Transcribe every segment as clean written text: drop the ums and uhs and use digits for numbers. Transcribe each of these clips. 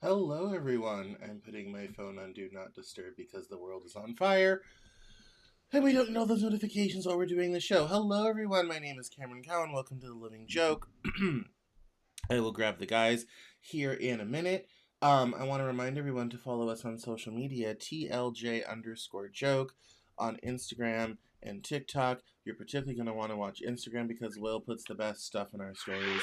Hello, everyone. I'm putting my phone on Do Not Disturb because the world is on fire and we don't know those notifications while we're doing the show. Hello, everyone. My name is Cameron Cowan. Welcome to The Living Joke. I will grab the guys here in a minute. I want to remind everyone to follow us on social media, TLJ_joke on Instagram and TikTok. You're particularly going to want to watch Instagram because Will puts the best stuff in our stories.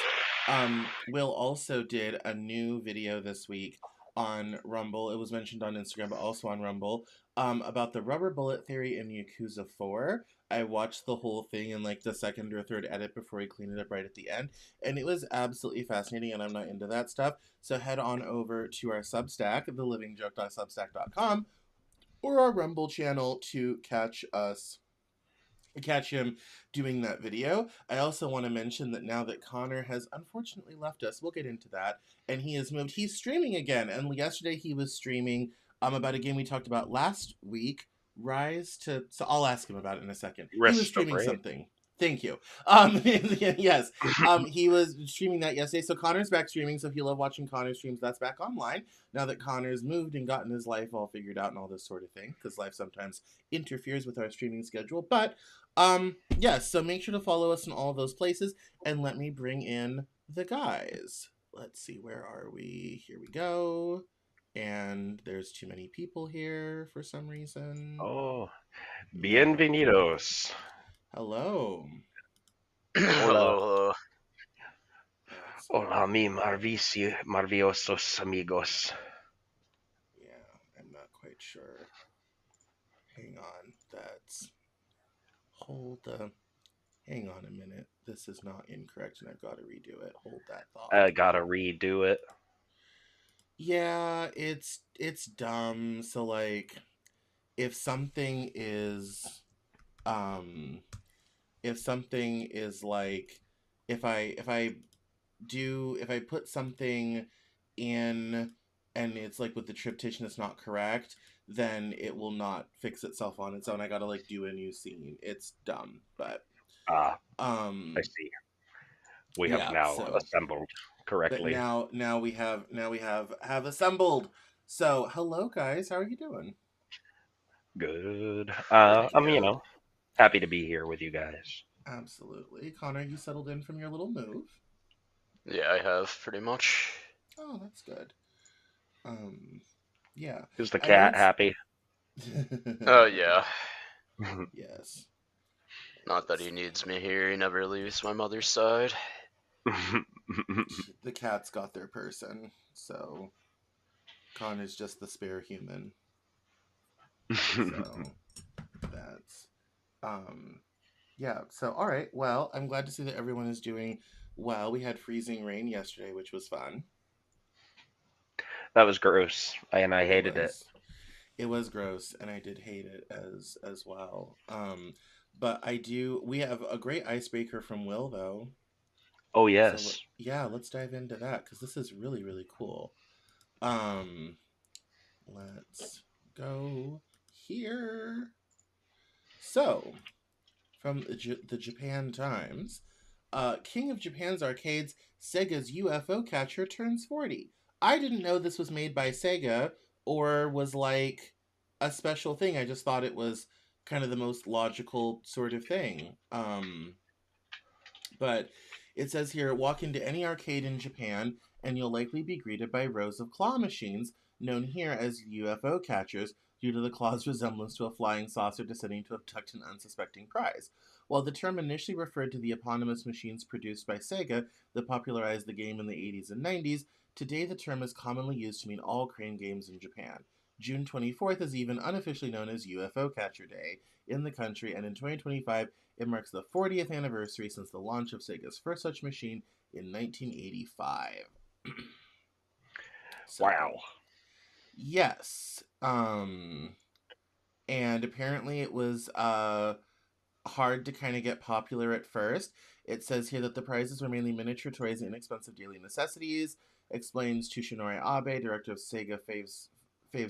Will also did a new video this week on Rumble. It was mentioned on Instagram, but also on Rumble, about the rubber bullet theory in Yakuza 4. I watched the whole thing in like the second or third edit before he cleaned it up right at the end, and it was absolutely fascinating, and I'm not into that stuff. So head on over to our Substack, thelivingjoke.substack.com, or our Rumble channel to catch him doing that video. I also want to mention that now that Connor has unfortunately left us, we'll get into that, and he has moved. He's streaming again, and yesterday he was streaming about a game we talked about last week, Rise to... So I'll ask him about it in a second. He was Rest of streaming Rain. something. Thank you. Yes. He was streaming that yesterday. So Connor's back streaming. So if you love watching Connor streams, that's back online now that Connor's moved and gotten his life all figured out and all this sort of thing. Because life sometimes interferes with our streaming schedule. But yes. So make sure to follow us in all those places, and let me bring in the guys. Let's see. Where are we? Here we go. And there's too many people here for some reason. Oh, Yeah. bienvenidos. Hello. Hola. Hello. That's Hola, mi maravillosos amigos. Yeah, I'm not quite sure. Hang on, hang on a minute. This is not incorrect and I've got to redo it. Hold that thought. I gotta redo it. Yeah, it's dumb. So like if something is like if I put something in and it's like with the triptych it's not correct, then it will not fix itself on its own. I gotta like do a new scene. It's dumb, but I see. We have yeah. now So assembled but correctly. now we have assembled. So hello guys, how are you doing? Good. Good to I'm go. happy to be here with you guys. Absolutely. Connor, you settled in from your little move? Yeah, I have pretty much. Oh, that's good. Um, yeah. Is the I know cat it's happy? Yeah. yes. Not that he needs me here. He never leaves my mother's side. The cats got their person, so Connor's just the spare human. So that's yeah. So all right. Well, I'm glad to see that everyone is doing well. We had freezing rain yesterday, which was fun. That was gross, and I It hated it. was. It was gross, and I did hate it as well. But I do. We have a great icebreaker from Will, though. Oh So yes. yeah, let's dive into that because this is really cool. Um, let's go here. So, from the Japan Times, King of Japan's Arcades, Sega's UFO catcher turns 40. I didn't know this was made by Sega or was like a special thing. I just thought it was kind of the most logical sort of thing. But it says here, walk into any arcade in Japan and you'll likely be greeted by rows of claw machines, known here as UFO catchers, due to the claw's resemblance to a flying saucer descending to abduct an unsuspecting prize. While the term initially referred to the eponymous machines produced by Sega that popularized the game in the 80s and 90s, today the term is commonly used to mean all crane games in Japan. June 24th is even unofficially known as UFO Catcher Day in the country, and in 2025, it marks the 40th anniversary since the launch of Sega's first such machine in 1985. Wow. So, yes. And apparently it was hard to kind of get popular at first. It says here that the prizes were mainly miniature toys and inexpensive daily necessities, explains Tushinori Abe, director of Sega Fave's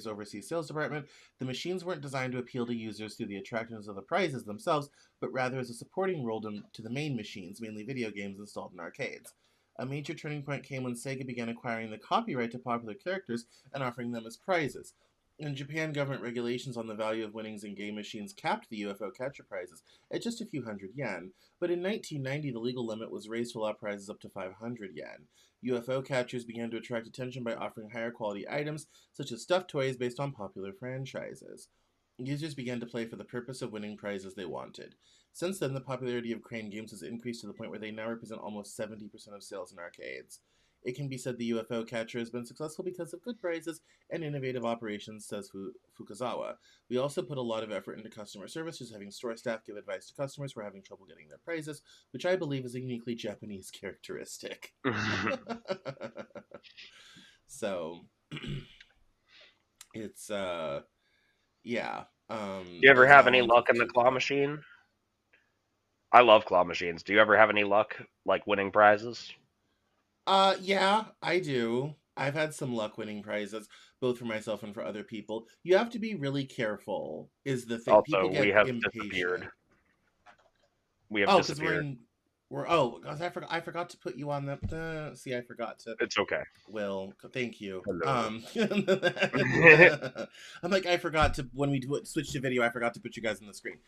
overseas sales department. The machines weren't designed to appeal to users through the attractiveness of the prizes themselves, but rather as a supporting role to the main machines, mainly video games installed in arcades. A major turning point came when Sega began acquiring the copyright to popular characters and offering them as prizes. In Japan, government regulations on the value of winnings in game machines capped the UFO catcher prizes at just a few hundred yen, but in 1990 the legal limit was raised to allow prizes up to 500 yen. UFO catchers began to attract attention by offering higher quality items, such as stuffed toys based on popular franchises. Users began to play for the purpose of winning prizes they wanted. Since then, the popularity of crane games has increased to the point where they now represent almost 70% of sales in arcades. It can be said the UFO catcher has been successful because of good prizes and innovative operations, says Fukazawa. We also put a lot of effort into customer service, just having store staff give advice to customers who are having trouble getting their prizes, which I believe is a uniquely Japanese characteristic. So, it's, yeah. Do you ever Those have now any ones with luck in the two claw claw. machine? I love claw machines. Do you ever have any luck, like winning prizes? Yeah, I do. I've had some luck winning prizes, both for myself and for other people. You have to be really careful, is the thing. People Also, we get have disappeared. impatient. We have Oh, because disappeared. I forgot to put you on the. See, I forgot to. It's okay. Will, thank you. Hello. I'm like, I forgot to when we switch to video. I forgot to put you guys on the screen.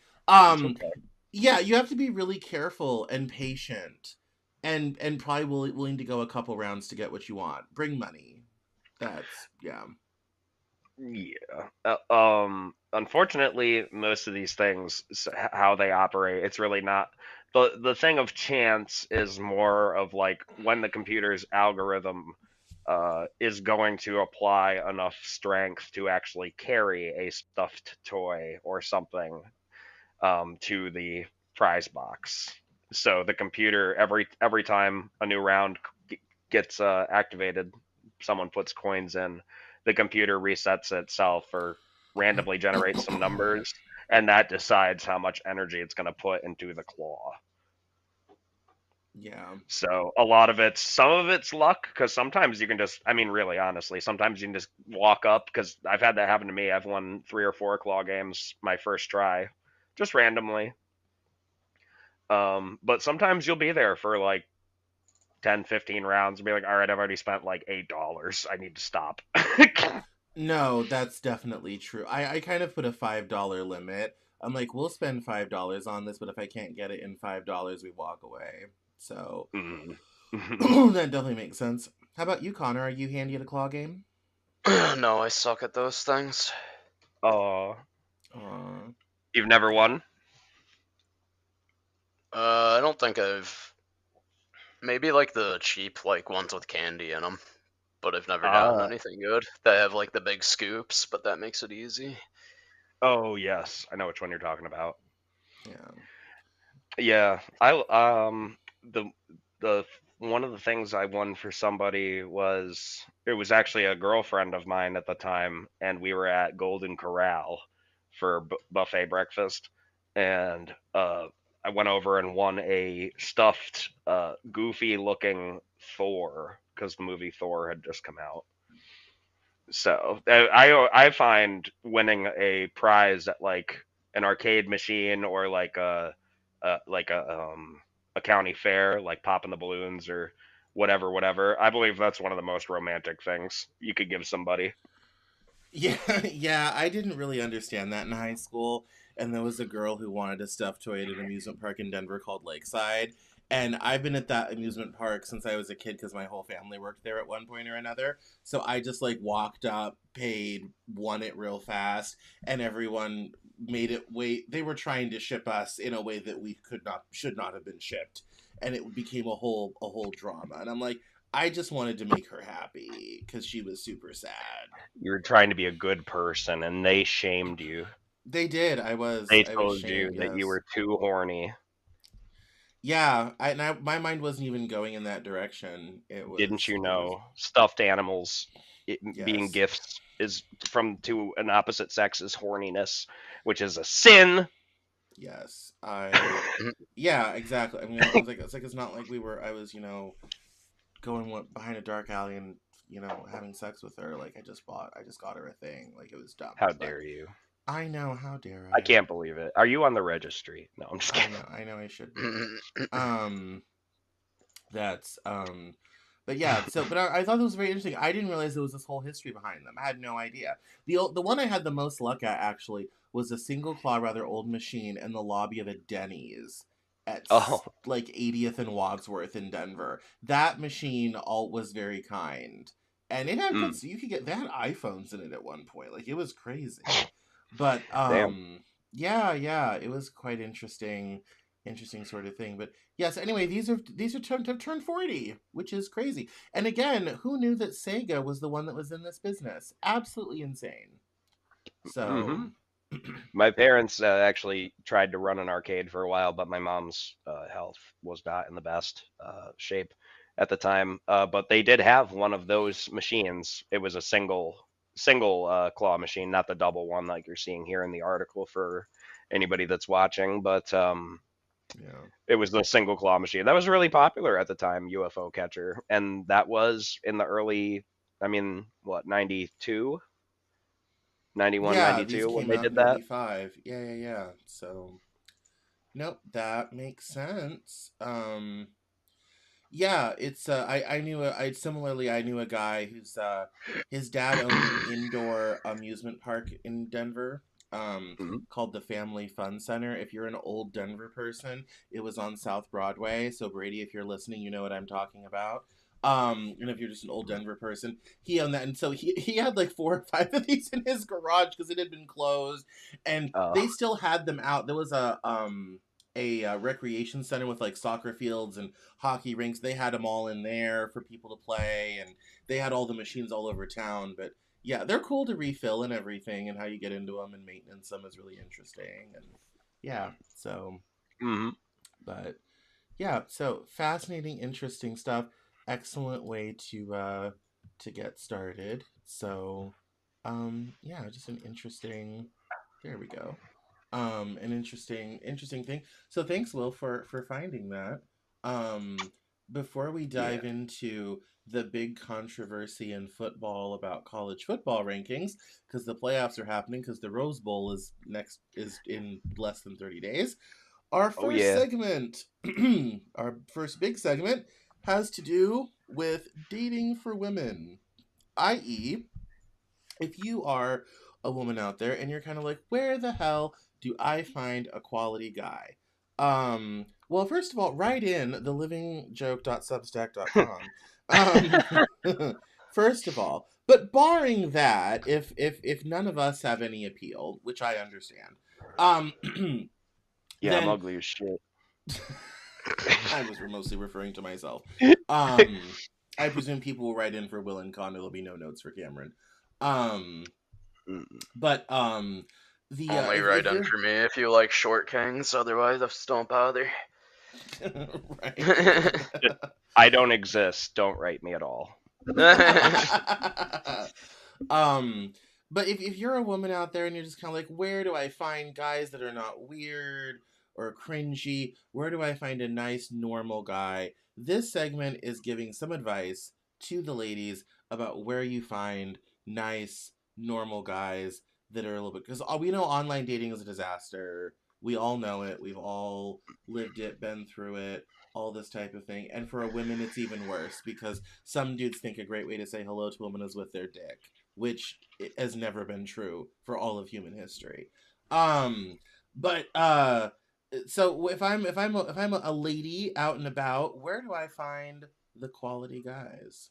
It's Um, okay. yeah, you have to be really careful and patient, and probably willing to go a couple rounds to get what you want. Bring money. That's yeah. Yeah. Unfortunately, most of these things, how they operate, it's really not. The thing of chance is more of like when the computer's algorithm is going to apply enough strength to actually carry a stuffed toy or something to the prize box. So the computer every time a new round gets activated, someone puts coins in, the computer resets itself or randomly generates some numbers, and that decides how much energy it's going to put into the claw. Yeah. So some of it's luck, because sometimes you can just, I mean, really honestly, sometimes you can just walk up, because I've had that happen to me. I've won 3 or 4 claw games my first try, just randomly. But sometimes you'll be there for like 10, 15 rounds and be like, all right, I've already spent like $8. I need to stop. No, that's definitely true. I kind of put a $5 limit. I'm like, we'll spend $5 on this, but if I can't get it in $5, we walk away. So Mm. that definitely makes sense. How about you, Connor? Are you handy at a claw game? No, I suck at those things. Oh, Aw. you've never won? I don't think I've. Maybe like the cheap like ones with candy in them, but I've never gotten Ah, anything good. They have like the big scoops, but that makes it easy. oh yes, I know which one you're talking about. Yeah. Yeah, the one of the things I won for somebody was, it was actually a girlfriend of mine at the time, and we were at Golden Corral for buffet breakfast, and I went over and won a stuffed, goofy looking Thor, because the movie Thor had just come out. So I find winning a prize at like an arcade machine or like a county fair, like popping the balloons or whatever. I believe that's one of the most romantic things you could give somebody. Yeah, yeah, I didn't really understand that in high school. And there was a girl who wanted a stuffed toy at an amusement park in Denver called Lakeside. And I've been at that amusement park since I was a kid because my whole family worked there at one point or another. So I just like walked up, paid, won it real fast, and everyone made it wait. They were trying to ship us in a way that we should not have been shipped. And it became a whole drama. And I'm like, I just wanted to make her happy because she was super sad. You were trying to be a good person, and they shamed you. They did. I was They I was told you shamed, that you yes. were too horny. Yeah, my mind wasn't even going in that direction. Didn't you It was know stuffed animals being yes. gifts is from to an opposite sex is horniness, which is a sin. Yes. I yeah, exactly. I mean, I was like it's not like I was, going behind a dark alley and, having sex with her. Like I just got her a thing. Like it was dumb. How But dare you? I know, how dare I I? can't believe it. Are you on the registry? No, I'm just kidding. I know I should be. Um That's but yeah, but I thought it was very interesting. I didn't realize there was this whole history behind them. I had no idea. The one I had the most luck at actually was a single claw, rather old machine in the lobby of a Denny's at Oh, like 80th and Wadsworth in Denver. That machine all was very kind, and it had good. mm, So you could get, they had iPhones in it at one point. Like it was crazy. But damn. yeah, it was quite interesting sort of thing. But yes, anyway, these are turned 40, which is crazy. And again, who knew that Sega was the one that was in this business? Absolutely insane. So, Hmm. My parents actually tried to run an arcade for a while, but my mom's health was not in the best shape at the time. But they did have one of those machines. It was a single claw machine, not the double one like you're seeing here in the article for anybody that's watching. But yeah. it was the single claw machine that was really popular at the time, UFO catcher, and that was in the early, I mean, what, 92, 91, Yeah, these 92 when came they out did in that. 85. Yeah. So, nope, that makes sense. Yeah, it's I knew I similarly I knew a guy who's his dad owned an indoor amusement park in Denver Mhm. called the Family Fun Center. If you're an old Denver person, it was on South Broadway. So Brady, if you're listening, you know what I'm talking about. And if you're just an old Denver person, he owned that, and so he had like 4 or 5 of these in his garage because it had been closed, and they Oh, still had them out. There was a recreation center with like soccer fields and hockey rinks. They had them all in there for people to play, and they had all the machines all over town. But yeah, they're cool to refill and everything, and how you get into them and maintenance them is really interesting. And yeah, so hmm. but yeah, so fascinating, interesting stuff. Excellent way to get started. So yeah, just an interesting. There we go. An interesting thing. So thanks, Will, for finding that. Um, before we Yeah. dive into the big controversy in football about college football rankings, because the playoffs are happening, because the Rose Bowl is in less than 30 days. Our Oh first yeah. segment, our first big segment, has to do with dating for women, i.e., if you are a woman out there and you're kind of like, where the hell do I find a quality guy? Well, first of all, write in thelivingjoke.substack.com. First of all, but barring that, if none of us have any appeal, which I understand, um, Yeah, I'm then ugly as shit. I was mostly referring to myself. Um, I presume people will write in for Will and Con. There'll be no notes for Cameron. Um, Mm. but the Only if write in you're for me if you like short kings, otherwise just don't bother. right. I don't exist. Don't write me at all. um, but if you're a woman out there and you're just kind of like, where do I find guys that are not weird or cringy? Where do I find a nice normal guy? This segment is giving some advice to the ladies about where you find nice normal guys that are a little bit, because we know online dating is a disaster. We all know it. We've all lived it, been through it, all this type of thing. And for a women, it's even worse because some dudes think a great way to say hello to a woman is with their dick, which has never been true for all of human history. Um, but so if I'm a lady out and about, where do I find the quality guys?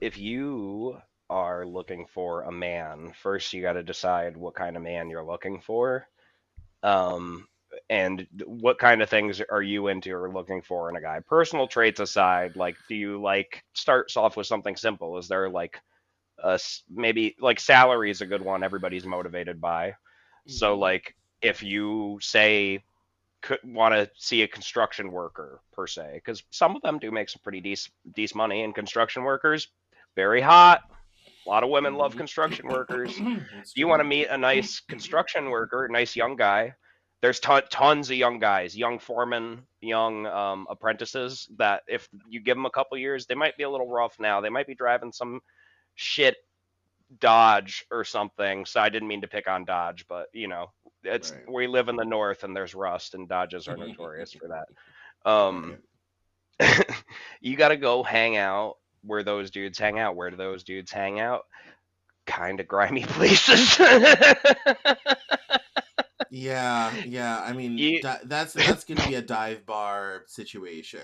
If you are looking for a man, first you got to decide what kind of man you're looking for. Um, and what kind of things are you into or looking for in a guy? Personal traits aside, like, do you like starts off with something simple? Is there like maybe like salary is a good one everybody's motivated by. So Mm-hmm. like if you say could want to see a construction worker per se, because some of them do make some pretty decent money, and construction workers very hot. A lot of women love construction workers. Mm-hmm. It's If you want true. to meet a nice construction worker, a nice young guy, there's tons of young guys, young foremen, young apprentices that if you give them a couple years, they might be a little rough now. They might be driving some shit Dodge or something. So I didn't mean to pick on Dodge, but Right. We live in the north and there's rust, and Dodges are notorious for that. Right. You got to go hang out where those dudes hang out. Where do those dudes hang out? Kind of grimy places. Yeah. I mean, you, that's gonna be a dive bar situation.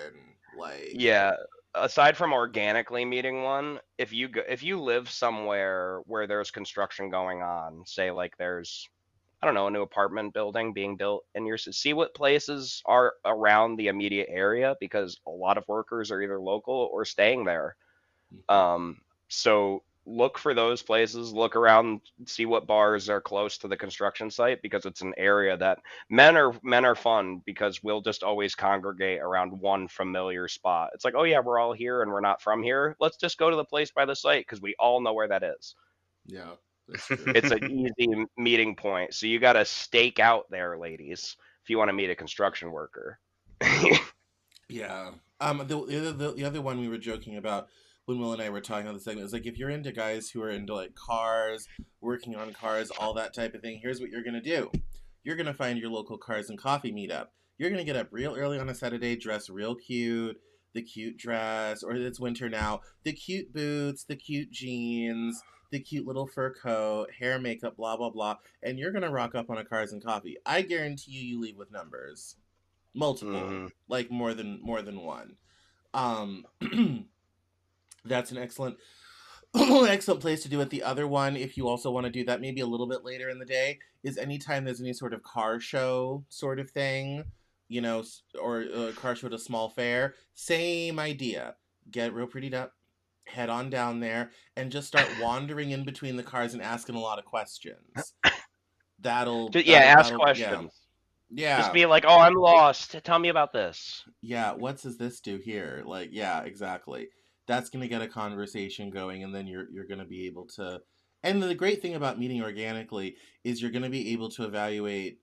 Like, yeah. Aside from organically meeting one, if you live somewhere where there's construction going on, say like there's I don't know, a new apartment building being built in your see what places are around the immediate area because a lot of workers are either local or staying there. Um, so look for those places, look around, see what bars are close to the construction site because it's an area that men are fun because we'll just always congregate around one familiar spot. It's like, oh yeah, we're all here and we're not from here. Let's just go to the place by the site because we all know where that is. yeah, that's true. It's an easy meeting point. So you got to stake out there, ladies, if you want to meet a construction worker. Yeah. The other one we were joking about when Will and I were talking on the segment is like if you're into guys who are into like cars, working on cars, all that type of thing, here's what you're gonna do. You're gonna find your local cars and coffee meetup. You're gonna get up real early on a Saturday, dress real cute, the cute dress, or it's winter now, the cute boots, the cute jeans, the cute little fur coat, hair, makeup, blah blah blah, and you're gonna rock up on a cars and coffee. I guarantee you leave with numbers. Multiple, Mm-hmm. like more than one. Um, that's an excellent excellent place to do it. The other one, if you also want to do that, maybe a little bit later in the day, is anytime there's any sort of car show sort of thing, or a car show at a small fair. Same idea. Get real prettied up, head on down there, and just start wandering in between the cars and asking a lot of questions. Ask Yeah. questions. Just Yeah. be like, "Oh, I'm lost. Tell me about this." Yeah, what does this do here? Like, yeah, exactly. That's gonna get a conversation going, and then you're gonna be able to. And the great thing about meeting organically is you're gonna be able to evaluate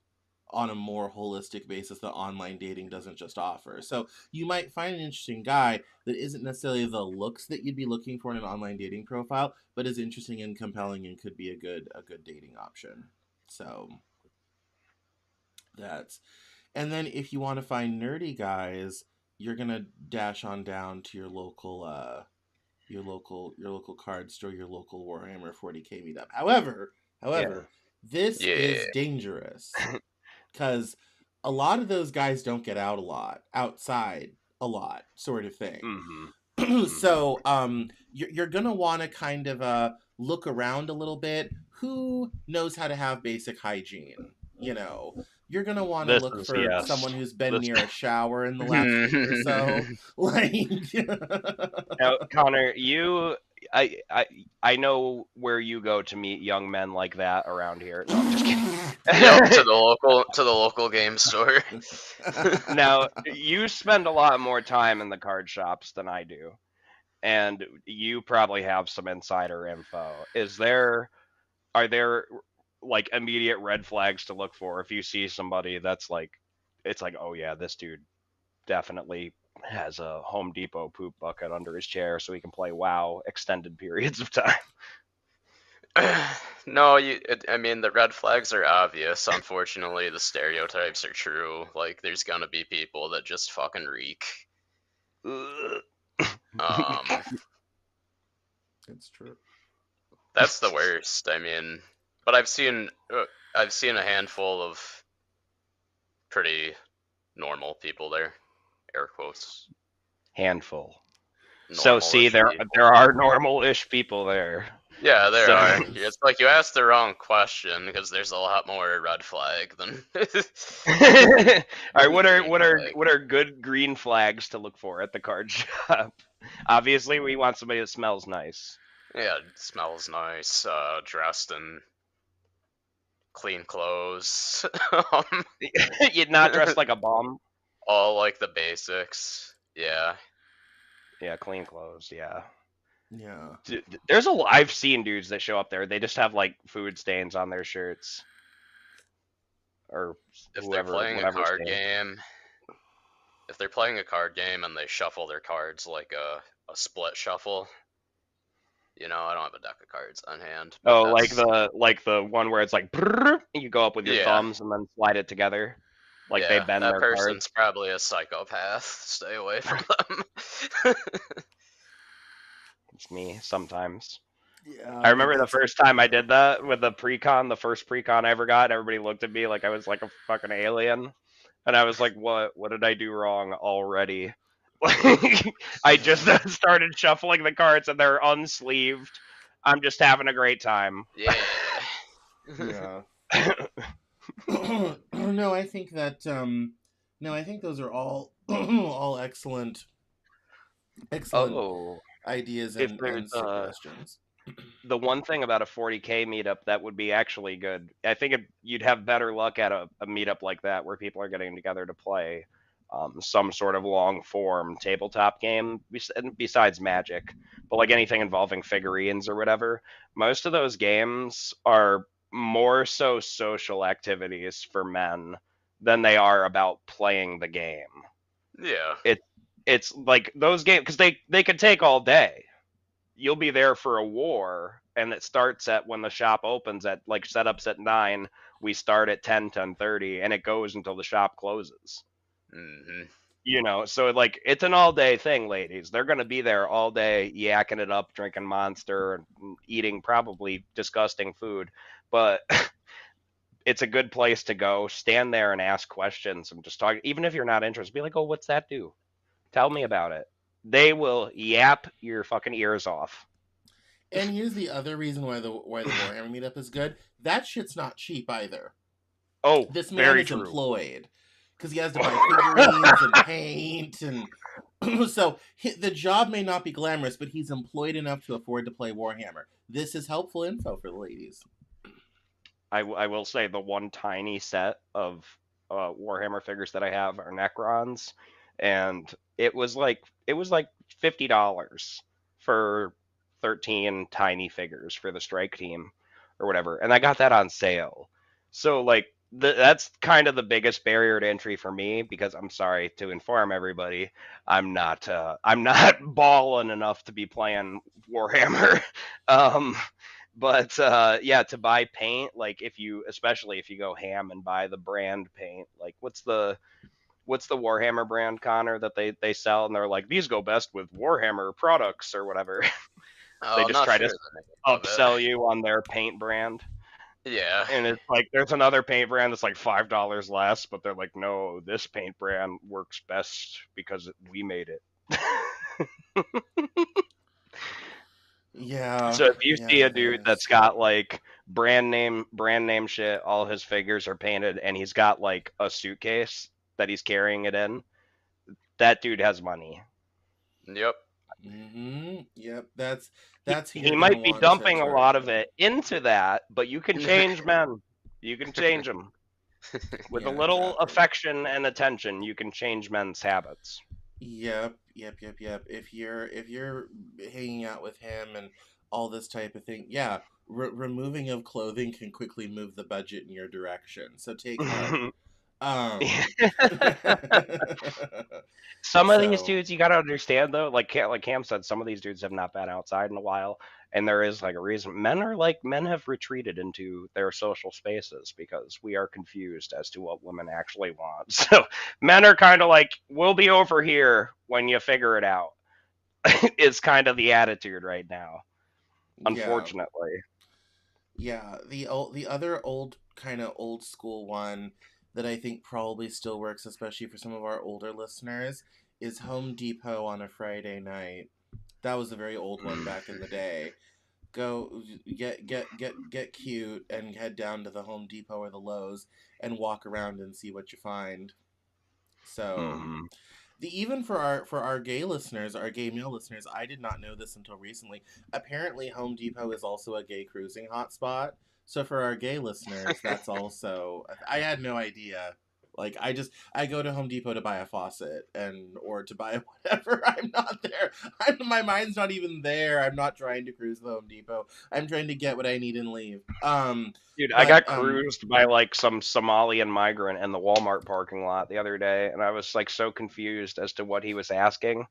on a more holistic basis that online dating doesn't just offer. So you might find an interesting guy that isn't necessarily the looks that you'd be looking for in an online dating profile, but is interesting and compelling and could be a good dating option. So that's and then if you want to find nerdy guys, you're gonna dash on down to your local card store, your local Warhammer 40K meetup. However, Yeah. this is Yeah. dangerous because a lot of those guys don't get out a lot, outside a lot, sort of thing. Mm-hmm. So you're gonna want to kind of look around a little bit. Who knows how to have basic hygiene? You're gonna want to This look is for someone who's been This near a shower in the last week or so. Like, now, Connor, I know where you go to meet young men like that around here. No, I'm just kidding. Yep, to the local game store. Now, you spend a lot more time in the card shops than I do, and you probably have some insider info. Are there like immediate red flags to look for if you see somebody that's like, it's like, oh yeah, this dude definitely has a Home Depot poop bucket under his chair so he can play WoW extended periods of time. No, I mean, the red flags are obvious. Unfortunately, the stereotypes are true. Like, there's gonna be people that just fucking reek. it's true. That's the worst. I mean, but I've seen a handful of pretty normal people there. Air quotes. Handful. So see, there Normal-ish people. there are normal-ish people there. Yeah, there So- are. It's like you asked the wrong question because there's a lot more red flag than. All right, what are Like- good green flags to look for at the card shop? Obviously, we want somebody that smells nice. Yeah, it smells nice. Dressed in clean clothes. You're not dressed like a bum. All like the basics. Yeah. Yeah, clean clothes. Yeah. Yeah. I've seen dudes that show up there. They just have like food stains on their shirts, or If whoever, they're playing a whatever card stain. game, if they're playing a card game and they shuffle their cards like a split shuffle, You know, I don't have a deck of cards on hand. Oh, But like the one where it's like brrr, and you go up with your thumbs and then slide it together, like they yeah, bend that their cards. person's probably a psychopath. Stay away from them. It's me sometimes. Yeah, I remember the first time I did that with the pre-con, the first pre-con I ever got, everybody looked at me like I was like a fucking alien. And I was like, what did I do wrong already? I just started shuffling the cards and they're unsleeved. I'm just having a great time. Yeah. Yeah. No, I think that no, I think those are all all excellent Oh, ideas if and there's suggestions. the one thing about a 40K meetup that would be actually good, I think you'd have better luck at a meetup like that where people are getting together to play some sort of long form tabletop game besides Magic, but like anything involving figurines or whatever. Most of those games are more so social activities for men than they are about playing the game. Yeah. It's like those games because they could take all day. You'll be there for a war, and it starts at when the shop opens at like setups at 9. We start at 10:30, and it goes until the shop closes. Mm-hmm. You know, so like it's an all day thing, ladies. They're gonna be there all day, yakking it up, drinking Monster, and eating probably disgusting food, but it's a good place to go. Stand there and ask questions and just talk. Even if you're not interested, be like, "Oh, what's that do? Tell me about it." They will yap your fucking ears off. And here's the other reason why the Warhammer meetup is good. That shit's not cheap either. Oh, this man very is true. Employed because he has to buy figurines and paint, and so the job may not be glamorous, but he's employed enough to afford to play Warhammer. This is helpful info for the ladies. I will say the one tiny set of Warhammer figures that I have are Necrons, and it was like $50 for 13 tiny figures for the strike team or whatever, and I got that on sale. So like that's kind of the biggest barrier to entry for me, because I'm sorry to inform everybody, I'm not balling enough to be playing Warhammer. But yeah, to buy paint, like especially if you go ham and buy the brand paint, like what's the Warhammer brand, Connor, that they sell, and they're like, these go best with Warhammer products or whatever. They just try to upsell you on their paint brand. Yeah. And it's like there's another paint brand that's like $5 less, but they're like, no, this paint brand works best because we made it. Yeah. So if you see a dude that's got like brand name shit, all his figures are painted, and he's got like a suitcase that he's carrying it in, that dude has money. Yep. Mm-hmm. Yep. That's he might be dumping a lot of it into that, but you can change men. You can change them with a little affection and attention. You can change men's habits. Yep. If you're hanging out with him and all this type of thing, yeah, removing of clothing can quickly move the budget in your direction. So take note. Some of these dudes, you gotta understand though, like Cam said, some of these dudes have not been outside in a while, and there is like a reason. Men have retreated into their social spaces because we are confused as to what women actually want. So men are kind of like, we'll be over here when you figure it out. Is kind of the attitude right now, unfortunately. Yeah, the other kind of old school one that I think probably still works, especially for some of our older listeners, is Home Depot on a Friday night. That was a very old one back in the day. Go get cute and head down to the Home Depot or the Lowe's and walk around and see what you find. So, even for our gay listeners, our gay male listeners, I did not know this until recently. Apparently, Home Depot is also a gay cruising hotspot. So for our gay listeners, that's also, I had no idea. Like I go to Home Depot to buy a faucet or to buy whatever. I'm not there. My mind's not even there. I'm not trying to cruise the Home Depot. I'm trying to get what I need and leave. Dude, I got cruised by like some Somalian migrant in the Walmart parking lot the other day, and I was like so confused as to what he was asking.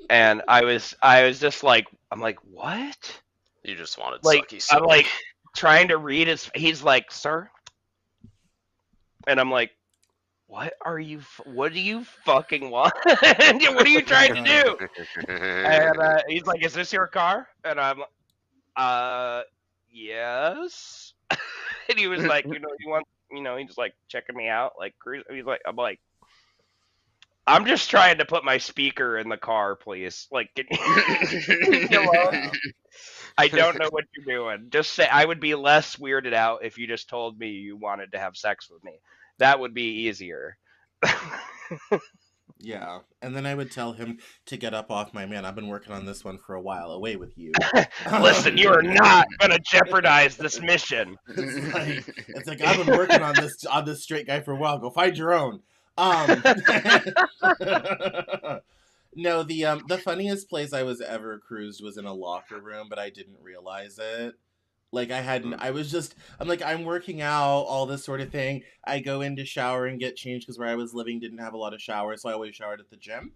And I was just like, I'm like, what? You just wanted Like, sucky I'm soap. like trying to read his. He's like, sir, and I'm like, what do you fucking want? What are you trying to do? And he's like, is this your car? And I'm, yes. And he was like, you want, he's like checking me out, like cruise. He's like, I'm like, I'm just trying to put my speaker in the car, please. Like, can you leave me alone? Yeah. I don't know what you're doing. Just say, I would be less weirded out if you just told me you wanted to have sex with me. That would be easier. Yeah. And then I would tell him to get up off my man. I've been working on this one for a while. Away with you. Listen, you are not gonna jeopardize this mission. It's like I've been working on this straight guy for a while. Go find your own. No, the funniest place I was ever cruised was in a locker room, but I didn't realize it. Like I'm like, I'm working out, all this sort of thing. I go in to shower and get changed because where I was living didn't have a lot of showers, so I always showered at the gym.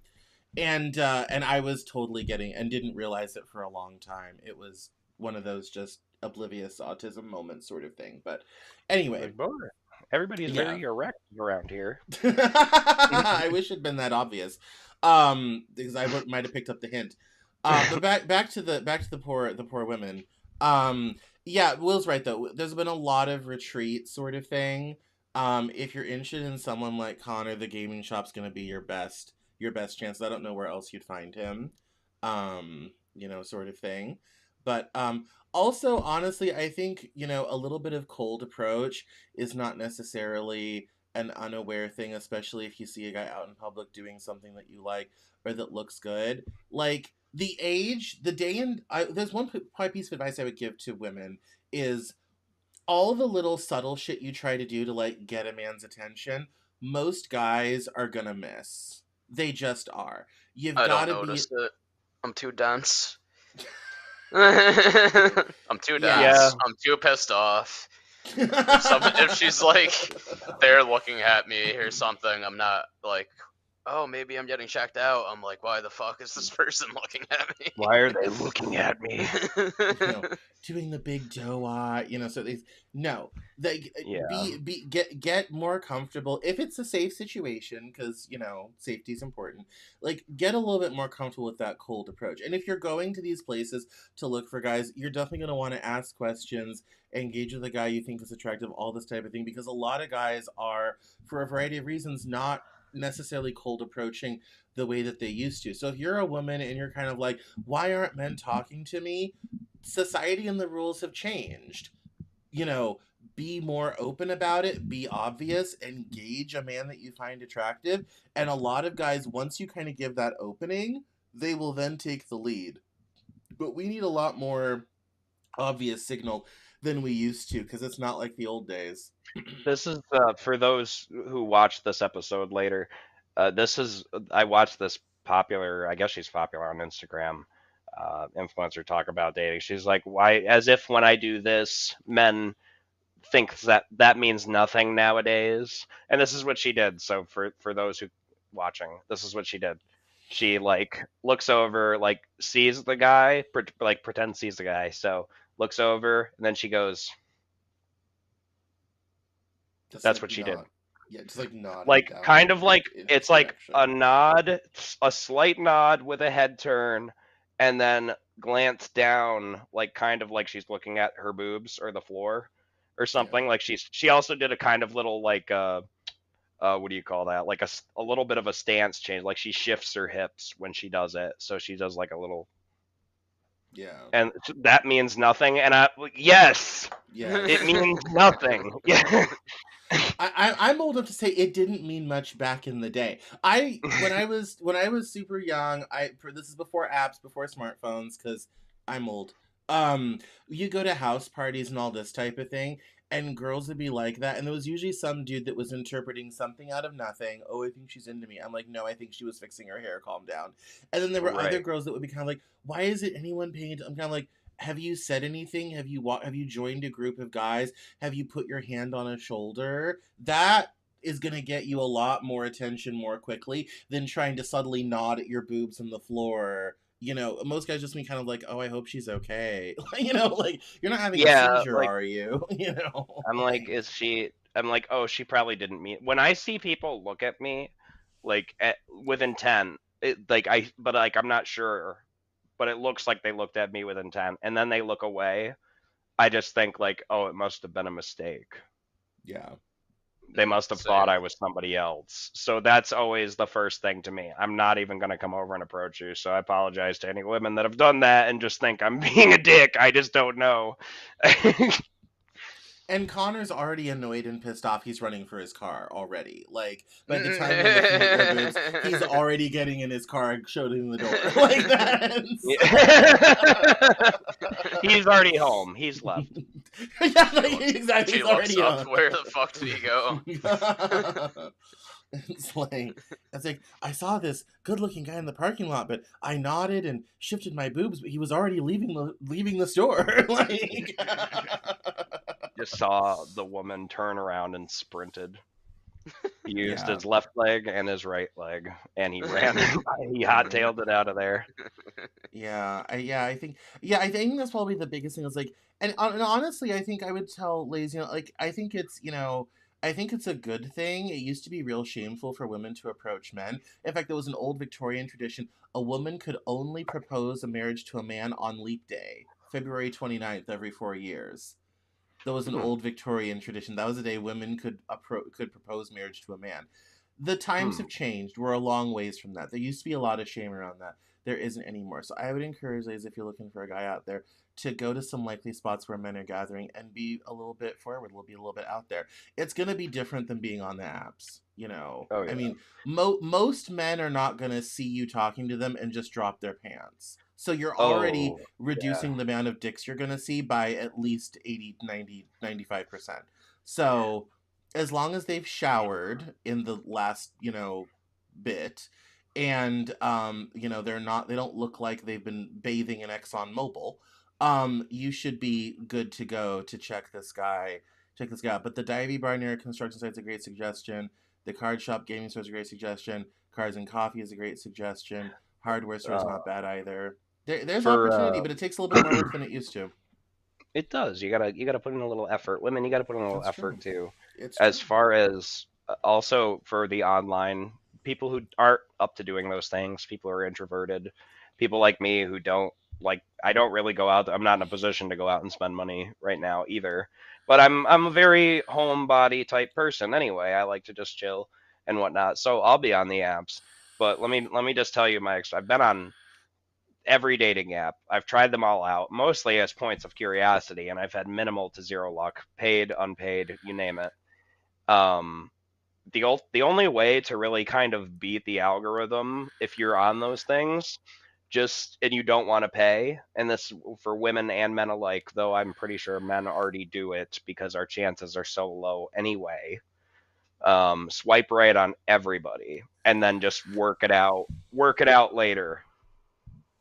And I was totally getting and didn't realize it for a long time. It was one of those just oblivious autism moments sort of thing. But anyway, Everybody is yeah. very erect around here. I wish it'd been that obvious. Because I might have picked up the hint. But back to the poor women. Yeah, Will's right though. There's been a lot of retreat sort of thing. If you're interested in someone like Connor, the gaming shop's gonna be your best chance. I don't know where else you'd find him. Sort of thing. But also, honestly, I think, a little bit of cold approach is not necessarily an unaware thing, especially if you see a guy out in public doing something that you like or that looks good. Like, the age, the day, and there's one piece of advice I would give to women is all the little subtle shit you try to do to, like, get a man's attention, most guys are gonna miss. They just are. You've I got don't to be. notice it. I'm too dense. I'm too dense. Yeah. I'm too pissed off. If she's like there looking at me or something, I'm not like, oh, maybe I'm getting checked out. I'm like, why the fuck is this person looking at me? Why are they looking at me? Doing the big doa, so these Yeah. Get more comfortable if it's a safe situation, because safety is important. Like, get a little bit more comfortable with that cold approach. And if you're going to these places to look for guys, you're definitely going to want to ask questions, engage with a guy you think is attractive, all this type of thing, because a lot of guys are, for a variety of reasons, not necessarily cold approaching the way that they used to. So if you're a woman and you're kind of like, why aren't men talking to me? Society and the rules have changed. Be more open about it, be obvious, engage a man that you find attractive. And a lot of guys, once you kind of give that opening, they will then take the lead. But we need a lot more obvious signal than we used to, because it's not like the old days. This is for those who watch this episode later. I watched this popular. I guess she's popular on Instagram. Influencer talk about dating. She's like, why? As if when I do this, men think that means nothing nowadays. And this is what she did. So for those who watching, this is what she did. She like looks over, like sees the guy, like pretends sees the guy. So looks over, and then she goes. That's what she did. Yeah, just like nod. Like kind of like it's like a nod, a slight nod with a head turn, and then glance down, like kind of like she's looking at her boobs or the floor or something. Like she also did a kind of little like what do you call that? Like a little bit of a stance change. Like she shifts her hips when she does it, so she does like a little. Yeah. And that means nothing. And yes. Yeah. It means nothing. Yeah. I'm old enough to say it didn't mean much back in the day. When I was super young, this is before apps, before smartphones, because I'm old. You go to house parties and all this type of thing, and girls would be like that, and there was usually some dude that was interpreting something out of nothing. Oh, I think she's into me. I'm like, no, I think she was fixing her hair. Calm down. And then there were other girls that would be kind of like, why is it anyone paying attention? I'm kind of like, have you said anything? Have you joined a group of guys? Have you put your hand on a shoulder? That is going to get you a lot more attention more quickly than trying to subtly nod at your boobs on the floor. You know, most guys just mean kind of like, oh, I hope she's okay. You know, like, you're not having a Yeah, seizure, like are you? You know, I'm like, is she? I'm like, oh, she probably didn't mean. When I see people look at me, like with intent, but like I'm not sure, but it looks like they looked at me with intent, and then they look away. I just think like, oh, it must have been a mistake. yeah. They must have thought I was somebody else. So that's always the first thing to me. I'm not even going to come over and approach you. So I apologize to any women that have done that and just think I'm being a dick. I just don't know. And Connor's already annoyed and pissed off. He's running for his car already. Like, by the time you're looking at your boobs, he's already getting in his car and showing the door. Like that. He's already home. He's left. Yeah, like, exactly. He's already up. home. Where the fuck did he go? It's like, I saw this good-looking guy in the parking lot, but I nodded and shifted my boobs, but he was already leaving the store. Like, just saw the woman turn around and sprinted. He used Yeah. his left leg and his right leg, and he ran. He hot-tailed it out of there. I think that's probably the biggest thing. Is like, and honestly, I think I would tell ladies, like, I think it's, I think it's a good thing. It used to be real shameful for women to approach men. In fact, there was an old Victorian tradition. A woman could only propose a marriage to a man on leap day, February 29th, every 4 years. There was an old Victorian tradition. That was the day women could propose marriage to a man. The times have changed. We're a long ways from that. There used to be a lot of shame around that. There isn't anymore. So I would encourage ladies, if you're looking for a guy out there, to go to some likely spots where men are gathering and be a little bit forward, be a little bit out there. It's going to be different than being on the apps, Oh, yeah. I mean, most men are not going to see you talking to them and just drop their pants. So you're already reducing the amount of dicks you're going to see by at least 80, 90, 95%. So as long as they've showered in the last, bit, and they don't look like they've been bathing in ExxonMobil, you should be good to go to check this guy out. But the Divey Bar near construction site's a great suggestion. The card shop gaming store is a great suggestion. Cars and coffee is a great suggestion. Hardware store is not bad either. There's opportunity, but it takes a little bit more work than it used to. It does. You gotta put in a little effort. Women, you gotta put in a little effort too. It's as true. far as also for the online people who aren't up to doing those things, people who are introverted, people like me who don't like. I don't really go out. I'm not in a position to go out and spend money right now either. But I'm a very homebody type person anyway. I like to just chill and whatnot. So I'll be on the apps. But let me just tell you, I've been on every dating app. I've tried them all out, mostly as points of curiosity, and I've had minimal to zero luck, paid, unpaid, you name it. The only way to really kind of beat the algorithm if you're on those things, and you don't want to pay, and this for women and men alike, though I'm pretty sure men already do it because our chances are so low anyway. Swipe right on everybody and then just work it out later.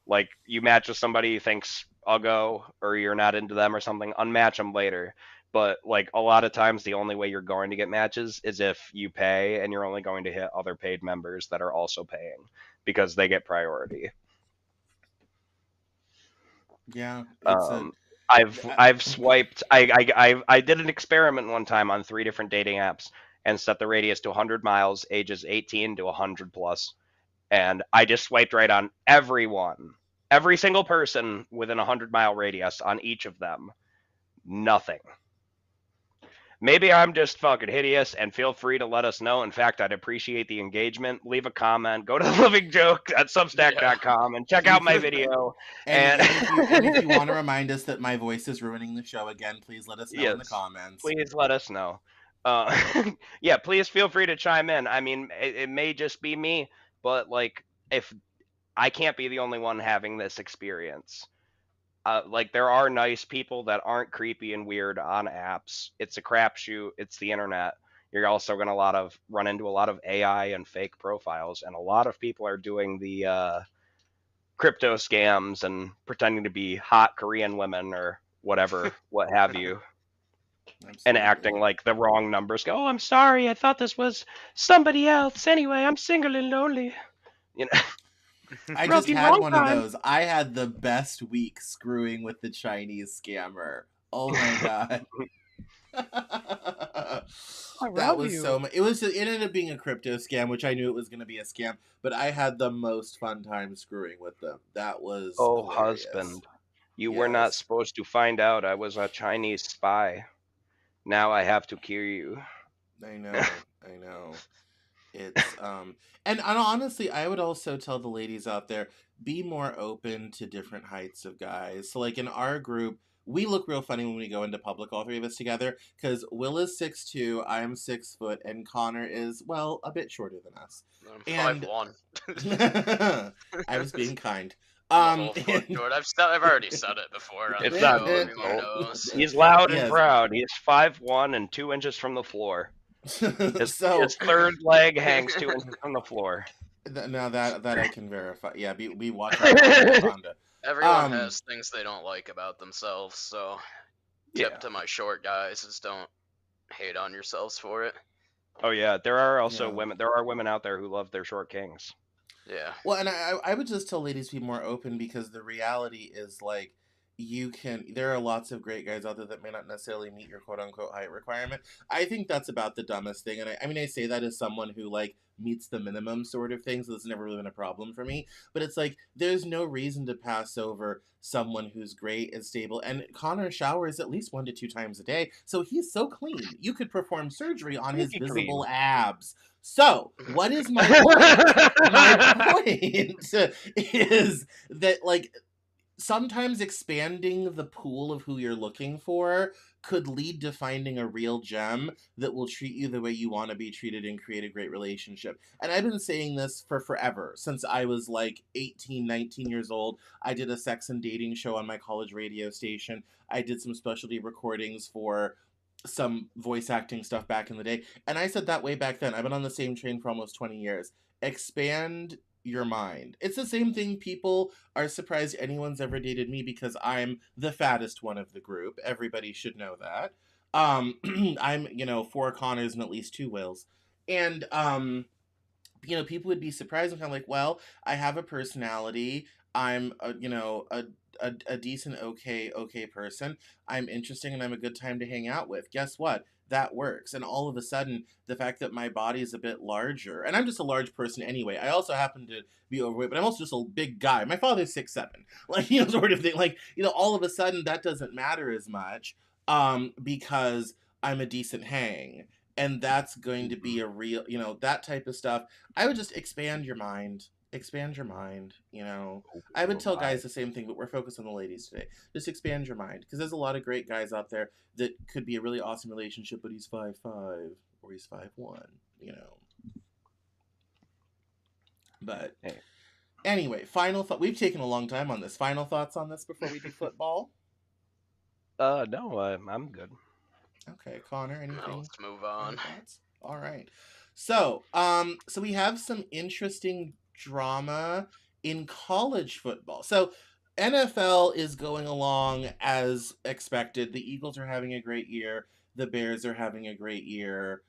Like, you match with somebody you think's I'll go, or you're not into them or something, unmatch them later. But like a lot of times the only way you're going to get matches is if you pay, and you're only going to hit other paid members that are also paying because they get priority. Yeah. I've swiped. I did an experiment one time on 3 different dating apps and set the radius to 100 miles, ages 18 to 100 plus, and I just swiped right on everyone, every single person within a 100-mile radius on each of them. Nothing. Maybe I'm just fucking hideous, and feel free to let us know. In fact, I'd appreciate the engagement. Leave a comment. Go to The Living Joke at Substack.com and check out my video. And if you want to remind us that my voice is ruining the show again, please let us know in the comments. Please let us know. Yeah, please feel free to chime in. I mean, it may just be me, but like, if I can't be the only one having this experience. Like, there are nice people that aren't creepy and weird on apps. It's a crapshoot. It's the internet. You're also going to run into a lot of AI and fake profiles, and a lot of people are doing the crypto scams and pretending to be hot Korean women or whatever, what have you. and acting Absolutely. like the wrong numbers. Go, oh, I'm sorry, I thought this was somebody else. Anyway, I'm single and lonely. You know, I just Roki, had wrong one of time. those. I had the best week screwing with the Chinese scammer. Oh my god. I That love was you. so much. It ended up being a crypto scam, which I knew it was going to be a scam, but I had the most fun time screwing with them. That was Oh, hilarious. husband, you were not Yes. supposed to find out I was a Chinese spy. Now I have to kill you. I know. I know. It's and honestly, I would also tell the ladies out there, be more open to different heights of guys. So like in our group, we look real funny when we go into public, all three of us together, because Will is 6'2", I am 6 foot, and Connor is, well, a bit shorter than us. I'm And 5'1". I was being kind. I'm a whole foot And short. I've already said it before on the It's not show. an Everyone insult. knows. He's loud and yes. proud. He's 5'1" and 2 inches from the floor. So His third leg hangs 2 inches from the floor. now that I can verify. Yeah, we watch out for Anaconda. Everyone has things they don't like about themselves, so tip Yeah. to my short guys is don't hate on yourselves for it. Oh yeah, there are also Yeah. women. There are women out there who love their short kings. Yeah. Well, and I would just tell ladies to be more open because the reality is like there are lots of great guys out there that may not necessarily meet your quote unquote height requirement. I think that's about the dumbest thing. And I mean, I say that as someone who like meets the minimum sort of thing. So it's never really been a problem for me, but it's like, there's no reason to pass over someone who's great and stable. And Connor showers at least 1 to 2 times a day. So he's so clean. You could perform surgery on his Sneaky visible clean. abs. So, what is my point? My point is that, like, sometimes expanding the pool of who you're looking for could lead to finding a real gem that will treat you the way you want to be treated and create a great relationship. And I've been saying this for forever, since I was like 18, 19 years old. I did a sex and dating show on my college radio station. I did some specialty recordings for some voice acting stuff back in the day. And I said that way back then. I've been on the same train for almost 20 years. Expand your mind. It's the same thing. People are surprised anyone's ever dated me because I'm the fattest one of the group. Everybody should know that. I'm, 4 Connors and at least 2 Wills. And people would be surprised and kind of like, well, I have a personality. I'm a decent okay person. I'm interesting and I'm a good time to hang out with. Guess what? That works. And all of a sudden, the fact that my body is a bit larger, and I'm just a large person anyway. I also happen to be overweight, but I'm also just a big guy. My father's 6'7", like sort of thing. Like all of a sudden that doesn't matter as much, because I'm a decent hang, and that's going to be a real, that type of stuff. I would just expand your mind. Expand your mind. I would tell guys the same thing, but we're focused on the ladies today. Just expand your mind, because there's a lot of great guys out there that could be a really awesome relationship, but he's 5'5" or he's 5'1", But anyway, final thought. We've taken a long time on this. Final thoughts on this before we do football? No, I'm good. Okay, Connor, anything? Let's move on. All right. So we have some interesting drama in college football. So NFL is going along as expected. The Eagles are having a great year. The Bears are having a great year,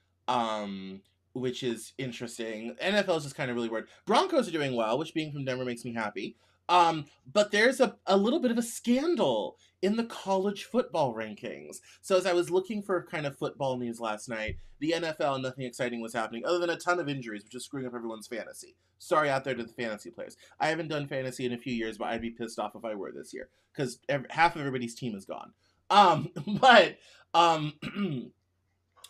which is interesting. NFL is just kind of really weird. Broncos are doing well, which being from Denver makes me happy. But there's a little bit of a scandal in the college football rankings. So as I was looking for kind of football news last night, the NFL, nothing exciting was happening other than a ton of injuries, which is screwing up everyone's fantasy. Sorry out there to the fantasy players. I haven't done fantasy in a few years, but I'd be pissed off if I were this year, because half of everybody's team is gone. But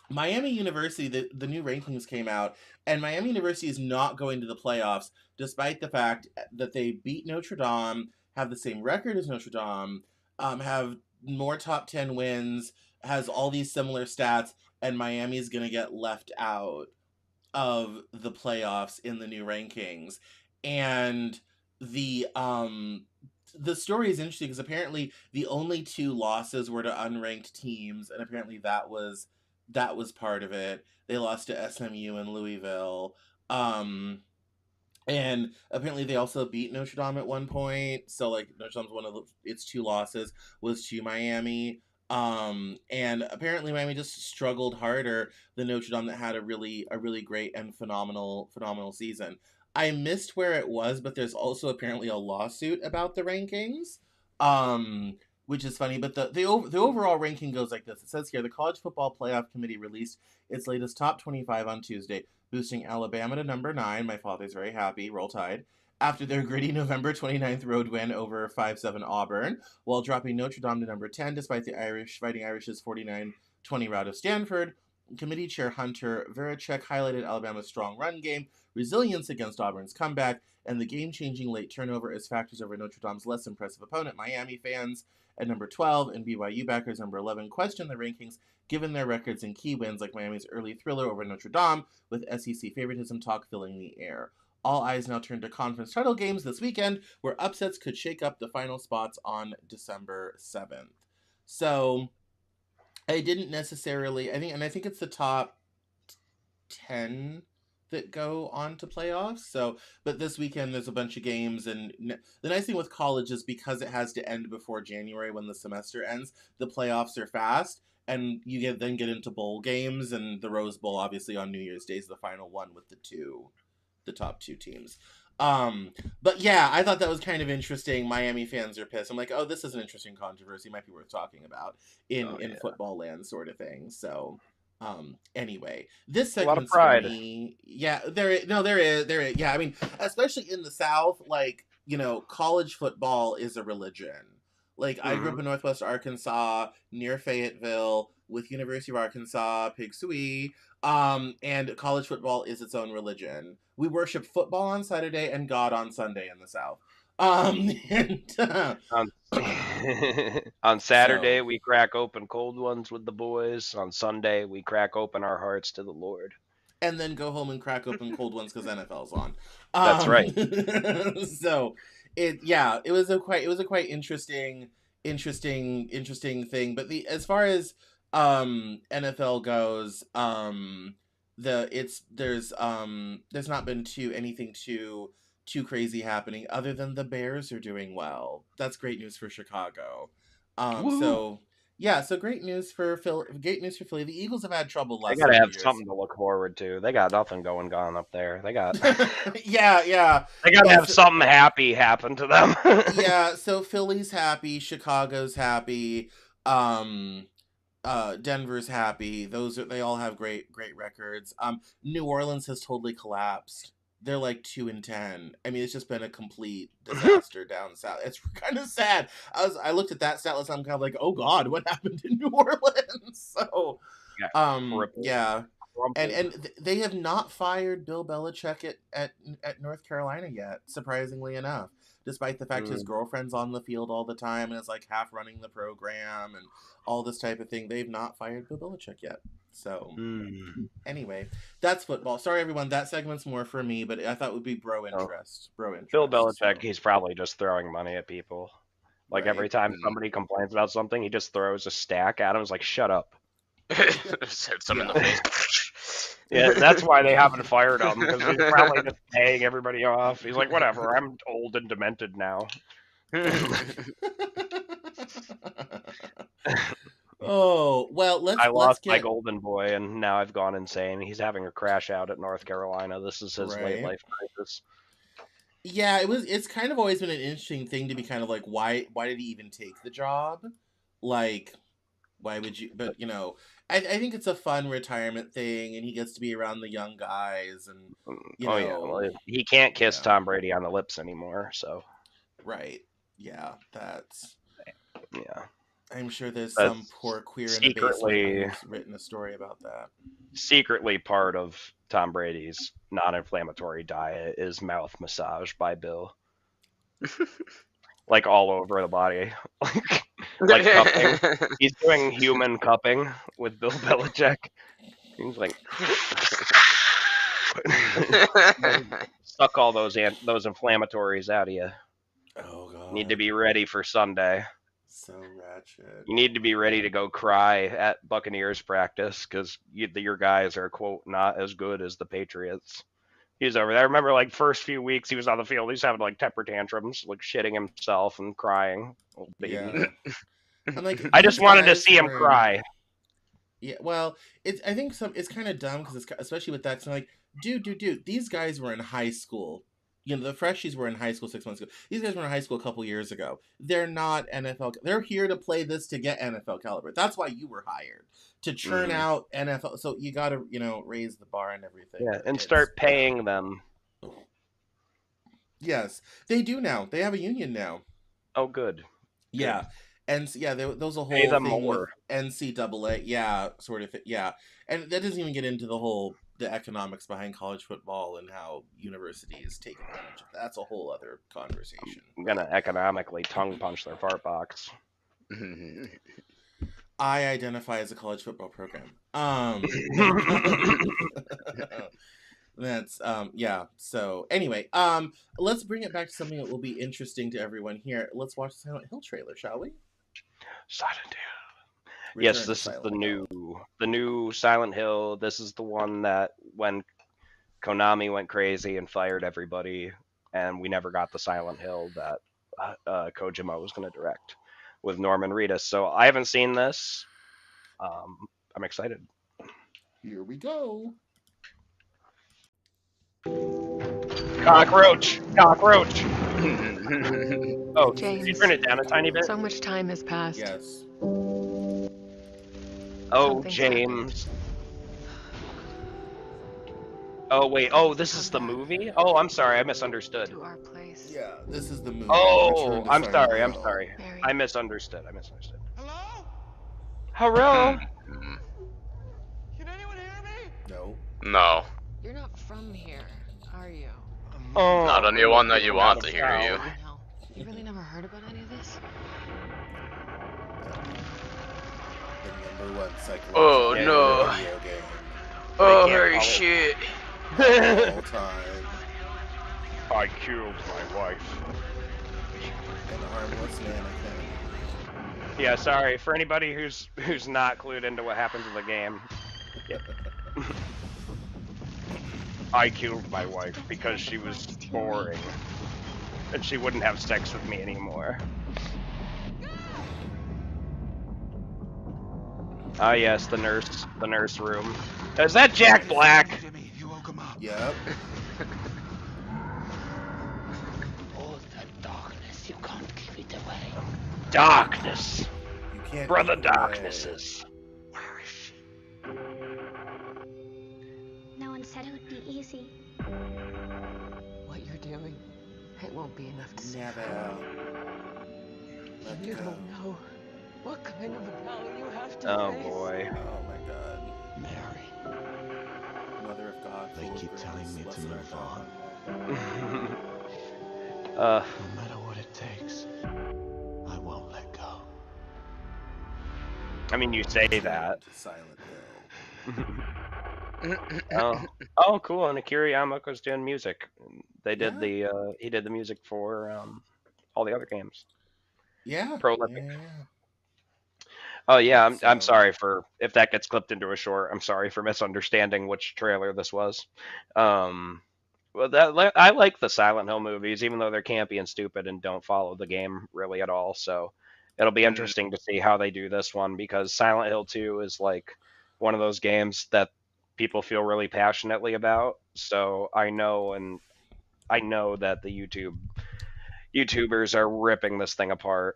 Miami University, the new rankings came out, and Miami University is not going to the playoffs, despite the fact that they beat Notre Dame, have the same record as Notre Dame, have more top 10 wins, has all these similar stats, and Miami is going to get left out of the playoffs in the new rankings. And the story is interesting because apparently the only 2 losses were to unranked teams, and apparently that was part of it. They lost to SMU and Louisville. And apparently they also beat Notre Dame at one point. So like Notre Dame's one of its 2 losses was to Miami. And apparently Miami just struggled harder than Notre Dame, that had a really great and phenomenal season. I missed where it was, but there's also apparently a lawsuit about the rankings, which is funny. But the overall ranking goes like this. It says here, the College Football Playoff Committee released its latest top 25 on Tuesday, boosting Alabama to number 9. My father's very happy. Roll Tide. After their gritty November 29th road win over 5-7 Auburn, while dropping Notre Dame to number 10 despite the Fighting Irish's 49-20 rout of Stanford. Committee Chair Hunter Verichek highlighted Alabama's strong run game, resilience against Auburn's comeback, and the game-changing late turnover as factors over Notre Dame's less impressive opponent. Miami fans at number 12 and BYU backers number 11 questioned the rankings given their records and key wins, like Miami's early thriller over Notre Dame, with SEC favoritism talk filling the air. All eyes now turn to conference title games this weekend, where upsets could shake up the final spots on December 7th. So, I didn't necessarily, I think it's the top 10 that go on to playoffs. So, but this weekend there's a bunch of games, and the nice thing with college is because it has to end before January when the semester ends, the playoffs are fast, and you then get into bowl games, and the Rose Bowl obviously on New Year's Day is the final one with the top 2 teams. But yeah, I thought that was kind of interesting. Miami fans are pissed. I'm like, oh, this is an interesting controversy. Might be worth talking about in football land, sort of thing. So, anyway, this segment's a lot of pride. for me. Yeah, there is. Yeah, I mean, especially in the South, like, college football is a religion. Like, I grew up in Northwest Arkansas, near Fayetteville, with University of Arkansas, Pig Sooie. And college football is its own religion. We worship football on Saturday and God on Sunday in the South. On Saturday, we crack open cold ones with the boys. On Sunday, we crack open our hearts to the Lord. And then go home and crack open cold ones because NFL's on. That's right. So, it was a quite interesting thing. But as far as NFL goes, there's not been anything too crazy happening, other than the Bears are doing well. That's great news for Chicago. So great news for Philly. The Eagles have had trouble last year. They gotta have something to look forward to. They got nothing going on up there. They got yeah. They gotta have something happy happen to them. Yeah, so Philly's happy, Chicago's happy, Denver's happy. They all have great records. New Orleans has totally collapsed. They're like 2-10. I mean, it's just been a complete disaster down south. It's kind of sad. I looked at that stat list. I'm kind of like, oh God, what happened in New Orleans? So, yeah. And they have not fired Bill Belichick at North Carolina yet, surprisingly enough, despite the fact his girlfriend's on the field all the time and is like half running the program and all this type of thing. They've not fired Bill Belichick yet. So, anyway, that's football. Sorry, everyone. That segment's more for me, but I thought it would be bro interest. Bill Belichick, he's probably just throwing money at people. Like, every time somebody complains about something, he just throws a stack at him. It's like, shut up. Just hit some in the face. Yeah, that's why they haven't fired him, because he's probably just paying everybody off. He's like, whatever, I'm old and demented now. Oh, well, I lost my golden boy, and now I've gone insane. He's having a crash out at North Carolina. This is his late life crisis. Yeah, it's kind of always been an interesting thing to be kind of like, why did he even take the job? Like, why would you? But, I think it's a fun retirement thing, and he gets to be around the young guys, and, Well, he can't kiss Tom Brady on the lips anymore, so. Right. Yeah, that's... Yeah. I'm sure there's some poor queer in the basement who's written a story about that. Secretly part of Tom Brady's non-inflammatory diet is mouth massage by Bill. Like all over the body. Like cupping. He's doing human cupping with Bill Belichick. He's like... Suck all those inflammatories out of you. Oh, God. You need to be ready for Sunday. So ratchet. You need to be ready to go cry at Buccaneers practice because your guys are, quote, not as good as the Patriots. He's over there. I remember, like, first few weeks he was on the field, he's having, like, temper tantrums, like, shitting himself and crying. Old baby. Yeah. I'm like, I just these wanted to guys see him were in- cry. Yeah, well, I think it's kind of dumb because especially with that. So like, dude, these guys were in high school. You know, the freshies were in high school 6 months ago. These guys were in high school a couple years ago. They're not NFL. They're here to play this to get NFL caliber. That's why you were hired to churn Mhm. out NFL. So you got to raise the bar and everything. Yeah, But and it's- start paying them. Yes, they do now. They have a union now. Oh, good. Yeah. And so, yeah, there was a Pay whole them thing more. with NCAA, yeah, sort of, yeah, and that doesn't even get into the economics behind college football and how universities take advantage of that. That's a whole other conversation. I'm gonna economically tongue punch their fart box. I identify as a college football program. That's yeah. So anyway, let's bring it back to something that will be interesting to everyone here. Let's watch the Silent Hill trailer, shall we? Silent Hill. Return Yes, to this is Silent the Hill. new Silent Hill. This is the one that when Konami went crazy and fired everybody, and we never got the Silent Hill that Kojima was going to direct with Norman Reedus. So I haven't seen this. I'm excited. Here we go. Cockroach! Cockroach! Oh, can James, you turn it down a tiny bit? so much time has passed. Yes. Oh, Something's James. Oh, wait. Oh, this is the movie? Oh, I'm sorry. I misunderstood. To our place. Yeah, this is the movie. Oh, Return to I'm Silent sorry. I'm Hill. sorry. Mary. I misunderstood. Hello? Hello? Can anyone hear me? No. No, You're not from here, are you? Oh, not anyone that you want to hear Wow. you. No. You really never heard about any of this? The number one psychological Oh, Yeah, no. video game Oh, can't holy call it- shit. of all time. I killed my wife. An armless mannequin. Yeah, sorry for anybody who's not clued into what happens in the game. Yep. I killed my wife because she was boring, and she wouldn't have sex with me anymore. Ah, yes, the nurse room. Is that Jack Black? Jimmy, you woke him up. Yep. All that darkness, you can't keep it away. Darkness. You can't. Brother keep it away. Darknesses. Where is she? No one said it would be easy. What you're doing, it won't be enough to save Never. her. Let You go. don't know what kind of hell you have to Oh face. boy. Oh my God. Mary, Mother of God. They full of keep grace, telling me to blessed move art on. uh, no matter what it takes, I won't let go. I mean, you say thou. that. To Silent Hill. Oh, cool. And Akira Yamaoka's doing music. They did Yeah. he did the music for all the other games. Yeah. Prolific. Yeah. Oh yeah, I'm So- sorry for if that gets clipped into a short. I'm sorry for misunderstanding which trailer this was. Well, I like the Silent Hill movies, even though they're campy and stupid and don't follow the game really at all. So it'll be interesting to see how they do this one because Silent Hill 2 is like one of those games that people feel really passionately about. So I know that the YouTubers are ripping this thing apart.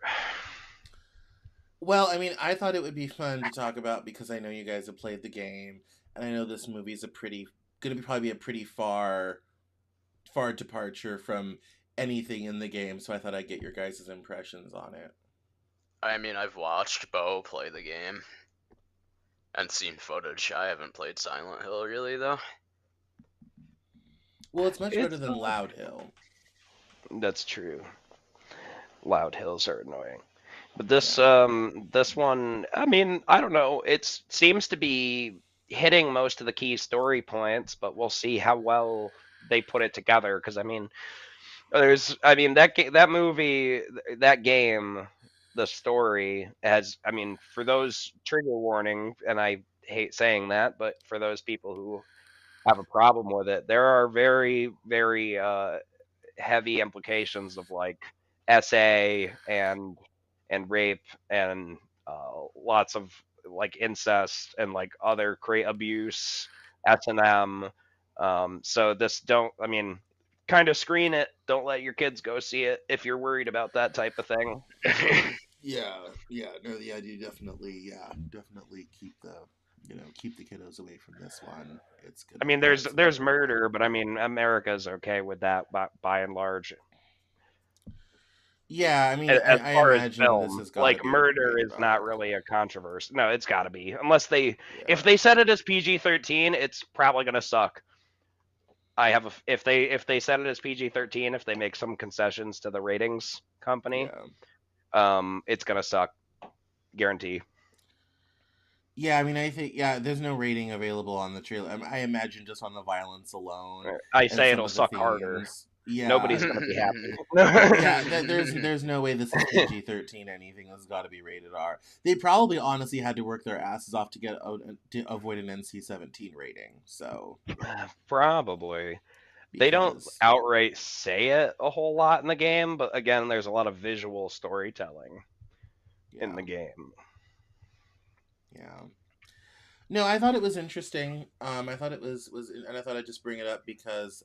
Well, I mean, I thought it would be fun to talk about because I know you guys have played the game, and I know this movie is probably be a pretty far departure from anything in the game. So I thought I'd get your guys' impressions on it. I mean, I've watched Bo play the game and seen footage. I haven't played Silent Hill really, though. Well, it's much better It's than Loud Hill. That's true. Loud hills are annoying. But this this one, I mean, I don't know. It seems to be hitting most of the key story points, but we'll see how well they put it together because I mean, that movie, that game, the story has, I mean, for those trigger warning, and I hate saying that, but for those people who have a problem with it, there are very, very heavy implications of like SA and and rape and lots of like incest and like other abuse, S&M. So this don't, I mean, kind of screen it. Don't let your kids go see it if you're worried about that type of thing. Yeah, no, I do definitely keep the kiddos away from this one. It's good. I mean, there's murder, but I mean, America's okay with that by and large. Yeah, I mean, As I far as imagine film, this has got like murder is not really a controversy. No, it's got to be. Unless if they set it as PG-13, it's probably gonna suck. If they set it as PG-13, if they make some concessions to the ratings company, it's gonna suck, guarantee. Yeah, I mean, I think there's no rating available on the trailer. I imagine just on the violence alone. I say it'll suck harder. Yeah, nobody's gonna be happy. Yeah, there's no way this is PG-13. Anything has got to be rated R. They probably honestly had to work their asses off to avoid an NC-17 rating. So probably. They don't outright say it a whole lot in the game, but again, there's a lot of visual storytelling in the game. Yeah. No, I thought it was interesting. I thought it was, and I thought I'd just bring it up because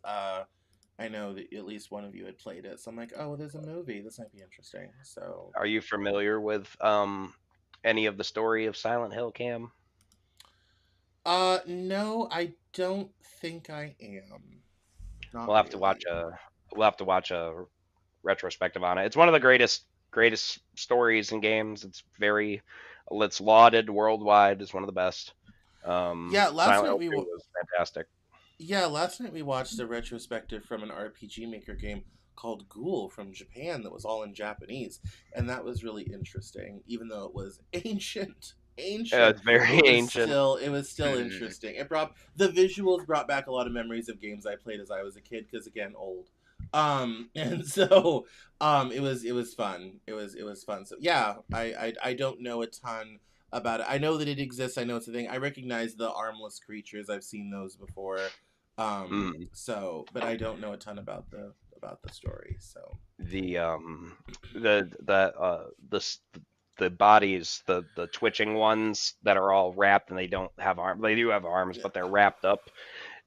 I know that at least one of you had played it. So I'm like, oh, there's a movie. This might be interesting. So, are you familiar with any of the story of Silent Hill, Cam? No, I don't think I am. We'll have to watch a retrospective on it. It's one of the greatest stories in games. It's lauded worldwide as one of the best. Last night was fantastic. Yeah, last night we watched a retrospective from an RPG Maker game called Ghoul from Japan that was all in Japanese, and that was really interesting, even though it was ancient. Yeah, it's very ancient. It was still interesting. The visuals brought back a lot of memories of games I played as I was a kid, because again, old. And so it was fun. It was fun. So yeah, I don't know a ton about it. I know that it exists. I know it's a thing. I recognize the armless creatures. I've seen those before. So, but I don't know a ton about the story. So the bodies, the twitching ones that are all wrapped and they don't have arms. They do have arms, but they're wrapped up.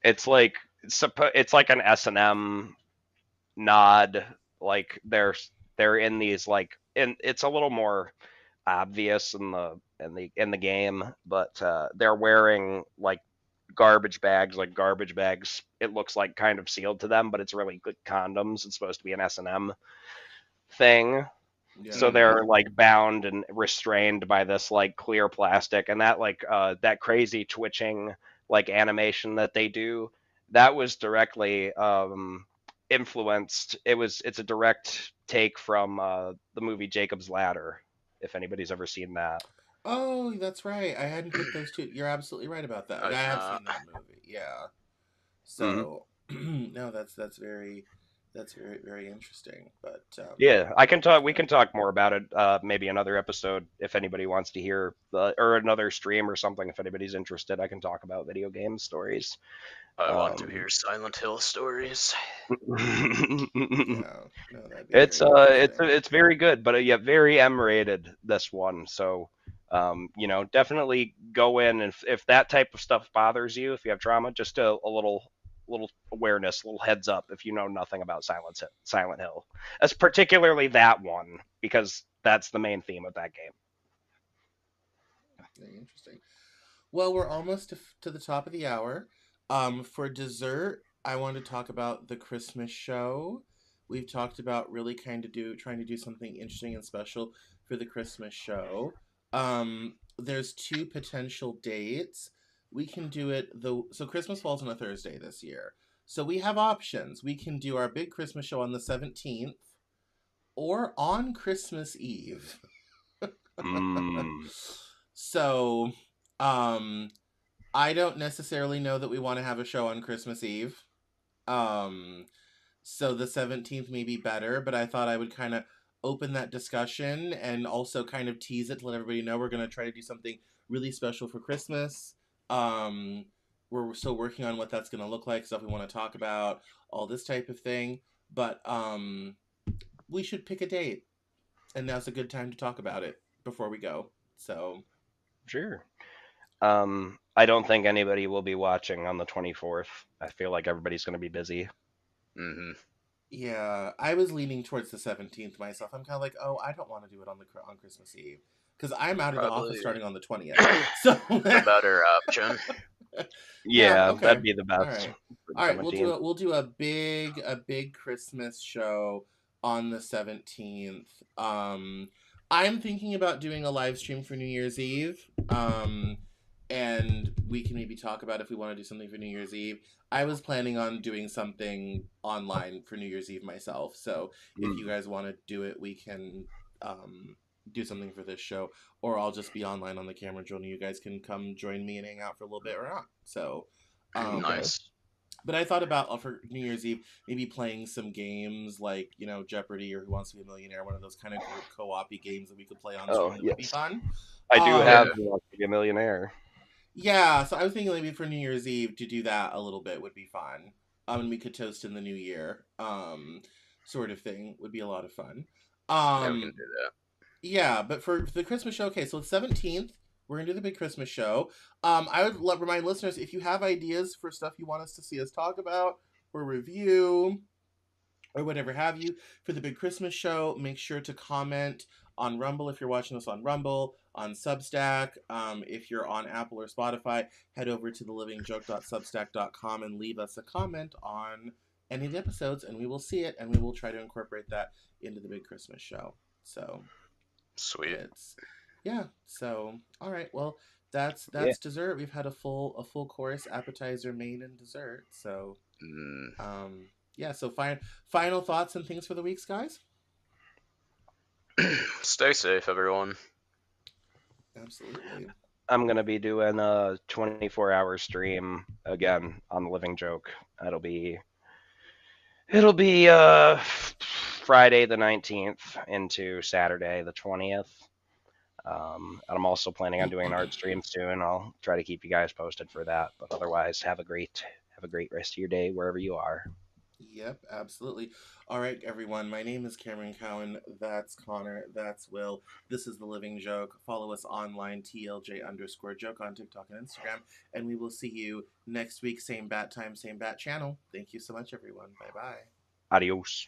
It's like an S&M nod. Like they're in these and it's a little more obvious in the game, but they're wearing like garbage bags. It looks like kind of sealed to them, but it's really good condoms. It's supposed to be an S&M thing. Yeah. So they're like bound and restrained by this like clear plastic, and that that crazy twitching like animation that they do, that was directly influenced. It's a direct take from the movie Jacob's Ladder, if anybody's ever seen that. Oh, that's right. I hadn't put those two. You're absolutely right about that. I have seen that movie. Yeah. So no, that's very very interesting. But yeah, we can talk more about it maybe another episode if anybody wants to hear, or another stream or something. If anybody's interested, I can talk about video game stories. I want to hear Silent Hill stories. It's very good, but very M-rated, this one. So definitely go in, and if that type of stuff bothers you, if you have trauma, just a little awareness, a little heads up if you know nothing about Silent Hill. That's particularly that one, because that's the main theme of that game. Very interesting. Well, we're almost to the top of the hour. For dessert, I want to talk about the Christmas show. We've talked about really trying to do something interesting and special for the Christmas show. There's 2 potential dates. We can do it so Christmas falls on a Thursday this year. So we have options. We can do our big Christmas show on the 17th or on Christmas Eve. So, I don't necessarily know that we want to have a show on Christmas Eve. So the 17th may be better, but I thought I would kind of open that discussion and also kind of tease it to let everybody know we're going to try to do something really special for Christmas. We're still working on what that's going to look like, stuff we want to talk about, all this type of thing. But we should pick a date. and now's a good time to talk about it before we go. So, Sure. I don't think anybody will be watching on the 24th. I feel like everybody's going to be busy. Mm-hmm. yeah, I was leaning towards the 17th myself. I'm kind of like, oh, I don't want to do it on Christmas Eve because I'm out of the office Probably starting on the 20th. So the better option. Yeah, okay. that'd be the All best. right. for the All right, 17th. we'll do a big Christmas show on the 17th. I'm thinking about doing a live stream for New Year's Eve. And we can maybe talk about if we want to do something for New Year's Eve. I was planning on doing something online for New Year's Eve myself. So if you guys want to do it, we can do something for this show, or I'll just be online on the camera journal. You guys can come join me and hang out for a little bit or not. So Nice. but I thought about for New Year's Eve maybe playing some games like, you know, Jeopardy or Who Wants to Be a Millionaire, one of those kind of group co-op games that we could play on Oh, stream that would be yes. fun. I do Um, have Who Wants to Be a Millionaire. Yeah, so I was thinking maybe for New Year's Eve to do that a little bit would be fun. And we could toast in the new year, sort of thing would be a lot of fun. Yeah, we can do that. Yeah, but for the Christmas show, okay, so it's 17th. We're gonna do the big Christmas show. I would remind listeners, if you have ideas for stuff you want us to see us talk about or review or whatever have you for the big Christmas show, make sure to comment on Rumble if you're watching us on Rumble, on Substack. If you're on Apple or Spotify, head over to thelivingjoke.substack.com and leave us a comment on any of the episodes, and we will see it, and we will try to incorporate that into the big Christmas show. So Sweet. so all right, well, that's dessert. We've had a full course, appetizer, main, and dessert. So so final thoughts and things for the weeks, guys. Stay safe, everyone. Absolutely. I'm gonna be doing a 24-hour stream again on the Living Joke. It'll be Friday the 19th into Saturday the 20th. And I'm also planning on doing an art stream soon. I'll try to keep you guys posted for that. But otherwise, have a great rest of your day wherever you are. Yep, absolutely. All right, everyone. My name is Cameron Cowan. That's Connor. That's Will. This is The Living Joke. Follow us online, TLJ_joke on TikTok and Instagram. And we will see you next week. Same bat time, same bat channel. Thank you so much, everyone. Bye-bye. Adios.